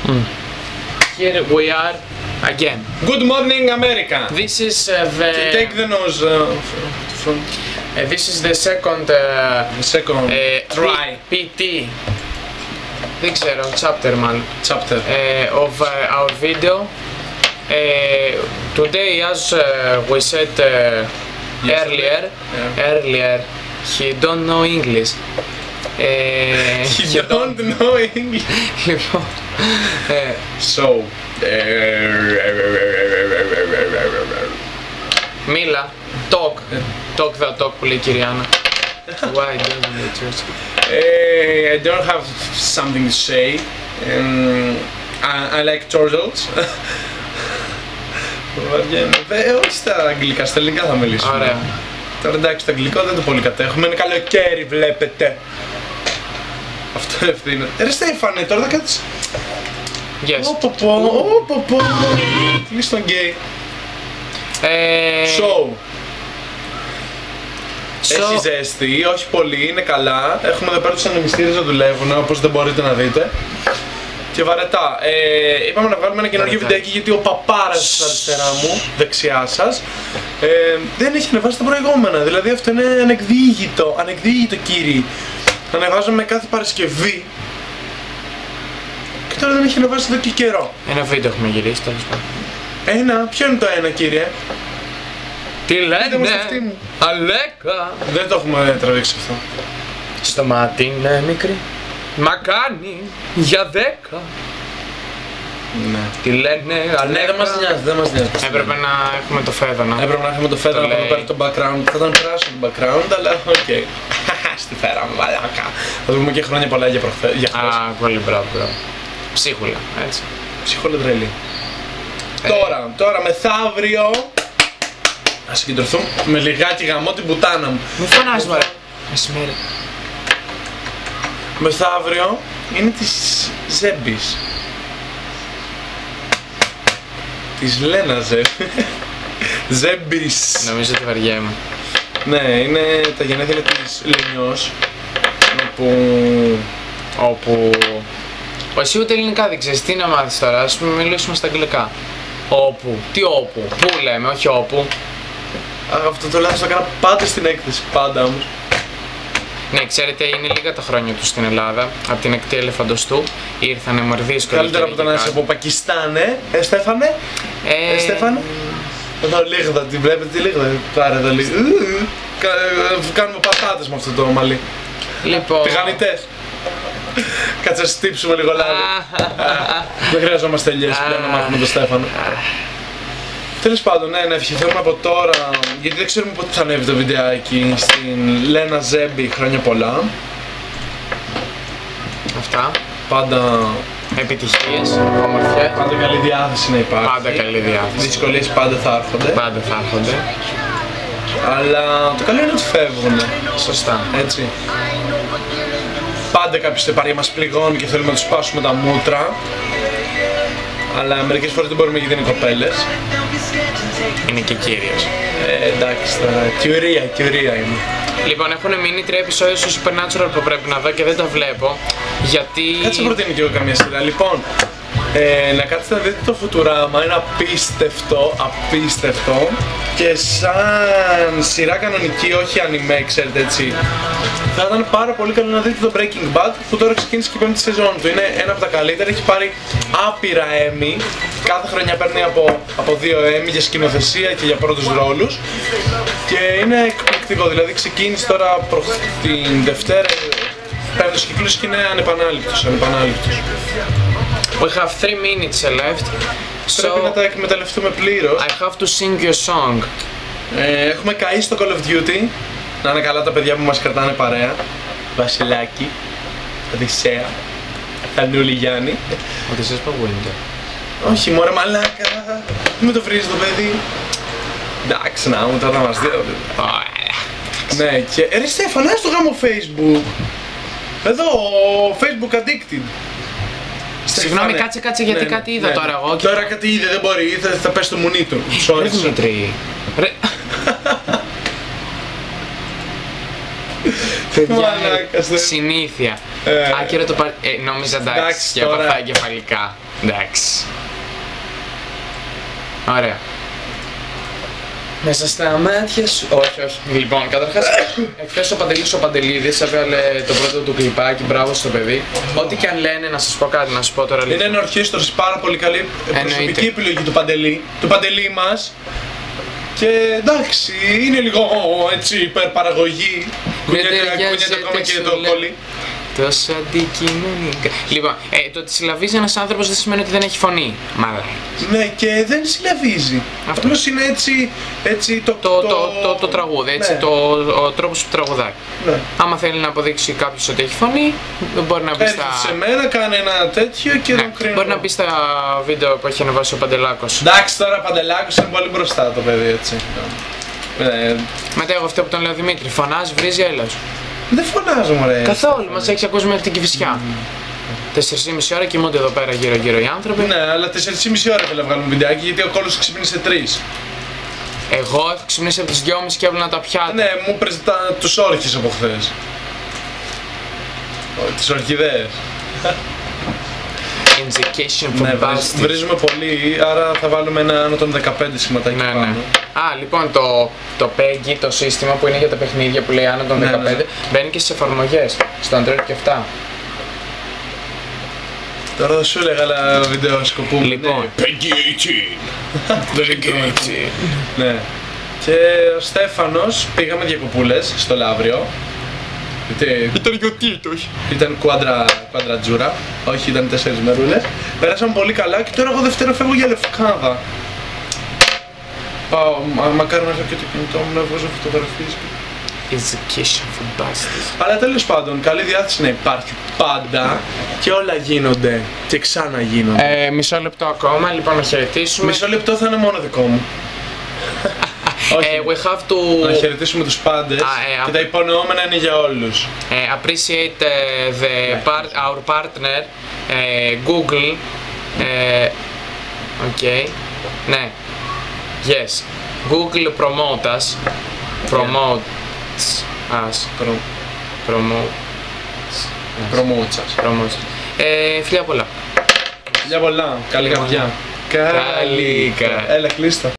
Here we are again. Good morning, America. This is the. Take the nose from. This is the second. Try. PT. Δεν ξέρω, chapter man. Chapter. Of our video. Today, as we said earlier, he don't know English. He don't know English. Λοιπόν, So. μίλα, talk the talk που λέει η Κυριάννα. Why doesn't it church? I don't have something to say. I like turtles. Όχι στα αγγλικά, στα ελληνικά θα μιλήσουμε. Ωραία. Τώρα εντάξει, το αγγλικό δεν το πολύ κατέχουμε. Είναι καλοκαίρι, βλέπετε. Αυτό ευθύνεται. Ρε Στέφανε, τώρα θα κάτσεις. Yes. Πω. Κλείς τον γκέι. Έχει ζέστη, όχι πολύ, είναι καλά. Έχουμε εδώ πέρα τους ανεμιστήρες να δουλεύουν, όπως δεν μπορείτε να δείτε. Και βαρετά. Είπαμε να βγάλουμε ένα καινούργιο βιντεάκι γιατί ο παπάρας στα αριστερά μου, δεξιά σας, δεν έχει ανεβάσει τα προηγούμενα. Δηλαδή αυτό είναι ανεκδίγητο κύριοι. Ανεβάζουμε κάθε Παρασκευή. Και τώρα δεν έχει ανεβάσει εδώ και καιρό. Ένα βίντεο έχουμε γυρίσει, τέλος πάντων. Ποιο είναι το ένα, κύριε? Τι λένε, μου. Αλέκα. Δεν το έχουμε τραβήξει αυτό. Στο μάτι είναι μικρή, μα κάνει για 10. Ναι. Τι λένε, Αλέκα. Ναι, δεν μας νοιάζει. Έπρεπε να έχουμε το φέδωνα. Έπρεπε να έχουμε το φέδωνα να πάρει το background. Θα ήταν πράσινο το background, αλλά οκ. Στη φέραμε, μαλάκα. Θα δούμε και χρόνια πολλά για χθες. Πολύ μπράβο. Ψίχουλα, έτσι. Ψίχουλα τρελή. Τώρα μεθαύριο. Ας συγκεντρωθούμε με λιγάκι γαμώ την πουτάνα μου. Μη φωνάζεις μωρέ. Μεσημέρι. Μεθαύριο είναι της Ζέμπης. Της Λένας Ζέμπης. Νομίζω ότι βαριέμαι. Ναι, είναι τα γενέθλια της Λενιός. Όπου... Εσύ ούτε ελληνικά δεν ξέρεις, τι να μάθεις τώρα, ας πούμε μιλήσουμε στα αγγλικά. Όπου, τι όπου, πού λέμε, όχι όπου. Αυτό το λάθος το έκανα πάντα στην έκθεση, πάντα όμως. Ναι, ξέρετε, είναι λίγα τα χρόνια του στην Ελλάδα. Από την εκτή ελεφαντοστού ήρθανε μορδίσκο. Καλύτερα από το να είσαι από Πακιστάν, Στέφανε. Στέφανε. Εδώ λίγδα, την βλέπετε τη λίγδα. Πάρε εδώ λίγδα. Κάνουμε πατάτες με αυτό το μαλλί. Λοιπόν. Τηγανιτές. Κάτσε να στύψουμε λίγο λάδι. Δεν χρειαζόμαστε ελιές πλέον να μάθουμε τον Στέφανο. Τέλος πάντων, ναι, να ευχηθούμε από τώρα, γιατί δεν ξέρουμε πότε θα ανέβει το βιντεάκι, στην Λένα Ζέμπη, χρόνια πολλά. Αυτά. Πάντα επιτυχίες, όμορφιες. Πάντα καλή διάθεση να υπάρχει. Πάντα καλή διάθεση. Δυσκολίες πάντα θα έρχονται. Πάντα θα έρχονται. Αλλά το καλό είναι ότι φεύγουν. Σωστά. Έτσι. Πάντα κάποιος στην παρέα μας πληγώνει και θέλουμε να τους σπάσουμε τα μούτρα. Αλλά μερικές φορές δεν μπορούμε γιατί είναι κοπέλες. Είναι και κύριος. Εντάξει, θεωρία είναι. Λοιπόν, έχουν μείνει 3 επεισόδια στο Supernatural που πρέπει να δω και δεν τα βλέπω. Γιατί... Κάτσε προτείνω και εγώ καμία σειρά. Λοιπόν, να κάτσετε να δείτε το Futurama, είναι απίστευτο. Και σαν σειρά κανονική, όχι anime, ξέρετε έτσι. Θα ήταν πάρα πολύ καλό να δείτε το Breaking Bad που τώρα ξεκίνησε και η 5η σεζόν του. Είναι ένα από τα καλύτερα, έχει πάρει άπειρα Emmy. Κάθε χρονιά παίρνει από 2 Emmy για σκηνοθεσία και για πρώτους ρόλους. Και είναι εκπληκτικό, δηλαδή ξεκίνησε τώρα την Δευτέρα, πέμπτος κύκλος και είναι ανεπανάληπτος. We have 3 minutes left. Πρέπει να τα εκμεταλλευτούμε πλήρως. I have to sing you a song. Έχουμε καεί στο Call of Duty. Να είναι καλά τα παιδιά που μας κρατάνε παρέα. Βασιλάκη, Οδυσσέα, Θανούλη Γιάννη. Οδυσσέας Παγουίνικα. Όχι μωρέ μαλάκα, με το βρίζει το παιδί. Εντάξει να μου τώρα μας δει. Ναι και ρε Στέφανα στο γάμο Facebook. Εδώ Facebook addicted. Συγγνώμη, κάτσε γιατί κάτι είδα τώρα εγώ. Τώρα κάτι είδε, δεν μπορεί, θα πέσει το μουνί του. Ρε Δημήτρη. Παιδιά, συνήθεια. Άκυρο το νόμιζα εντάξει και έπαθα εγκεφαλικά. Εντάξει. Ωραία. Μέσα στα μάτια σου. Όχι, όχι. Λοιπόν, καταρχάς, εχθές ο Παντελής ο Παντελίδης έβγαλε το πρώτο του κλιπάκι, μπράβο στο παιδί. Ό,τι και αν λένε, να σας πω κάτι, να σας πω τώρα λίγο. Είναι ένα ορχήστρος, πάρα πολύ καλή προσωπική επιλογή του Παντελή μας. Και εντάξει, είναι λίγο έτσι υπερπαραγωγή. Κουνιέται ακόμα και το κόλλι. Τόσο αντικειμενικά. Λοιπόν, το ότι συλλαβίζει ένας άνθρωπος δεν σημαίνει ότι δεν έχει φωνή. Μάλλον. Ναι, και δεν συλλαβίζει. Απλώς είναι έτσι το τραγούδι, έτσι, ναι. ο τρόπος που τραγουδάει. Ναι. Άμα θέλει να αποδείξει κάποιος ότι έχει φωνή, μπορεί να μπει στα... Έρχεται σε μένα, κάνει ένα τέτοιο και τον κρίνω. Μπορεί να μπει στα βίντεο που έχει ανεβάσει ο Παντελάκος. Εντάξει, τώρα ο Παντελάκος είναι πολύ μπροστά το παιδί, έτσι. Μετά εγώ αυτό που τον λέω Δημήτρη, φωνάζει, βρίζει, έλα σου. Δεν φωνάζω, μωρέ. Καθόλου, μας έχεις ακούσει μέχρι την Κηφισιά. 4,5 ώρα κοιμούνται εδώ πέρα γύρω-γύρω οι άνθρωποι. Ναι, αλλά 4,5 ώρα θέλω να βγάλουμε βιντεάκι γιατί ο κόλλος ξύπνησε 3. Εγώ έχω ξυπνήσει από τις 2.30 και έβλεπα τα πιάτα. Ναι, μου έπαιζε τους όρχες από χθες. Τις ορχιδέες. Indication for Ναι, bastards. βρίζουμε πολύ, άρα θα βάλουμε ένα άνω των 15 σηματάκι Ναι, πάνω. ναι. Α, λοιπόν, το PEGI, το σύστημα που είναι για τα παιχνίδια που λέει άνω των 15, Ναι, ναι. μπαίνει και στις εφαρμογές, στο Android και αυτά. Τώρα δεν σου έλεγα άλλα βίντεο σκοπού. Λοιπόν. PEGI 18. Ναι. Και ο Στέφανος πήγαμε διακοπούλες στο Λαύριο. Ήταν γιοτήτος. Ήταν κουάντρα τζούρα, όχι ήταν 4 μερούλες. Πέρασαμε πολύ καλά και τώρα εγώ Δευτέρα φεύγω για Λευκάδα. Πάω, μακάρι να έχω και το κινητό μου να βγάζω φωτογραφίες. Education for bastards. Αλλά τέλος πάντων, καλή διάθεση να υπάρχει πάντα και όλα γίνονται και ξαναγίνονται. Μισό λεπτό ακόμα, λοιπόν, να χαιρετήσουμε. Μισό λεπτό θα είναι μόνο δικό μου. We have to Να χαιρετήσουμε τους πάντες και τα υπονοούμενα είναι για όλους. appreciate our partner Google. Okay. Ναι. Yes. Google promote us. Promotes us. Promotes. Φιλιά πολλά. Φιλιά πολλά. Καλή καρδιά. Καλή καρδιά. Έλα, κλείστο.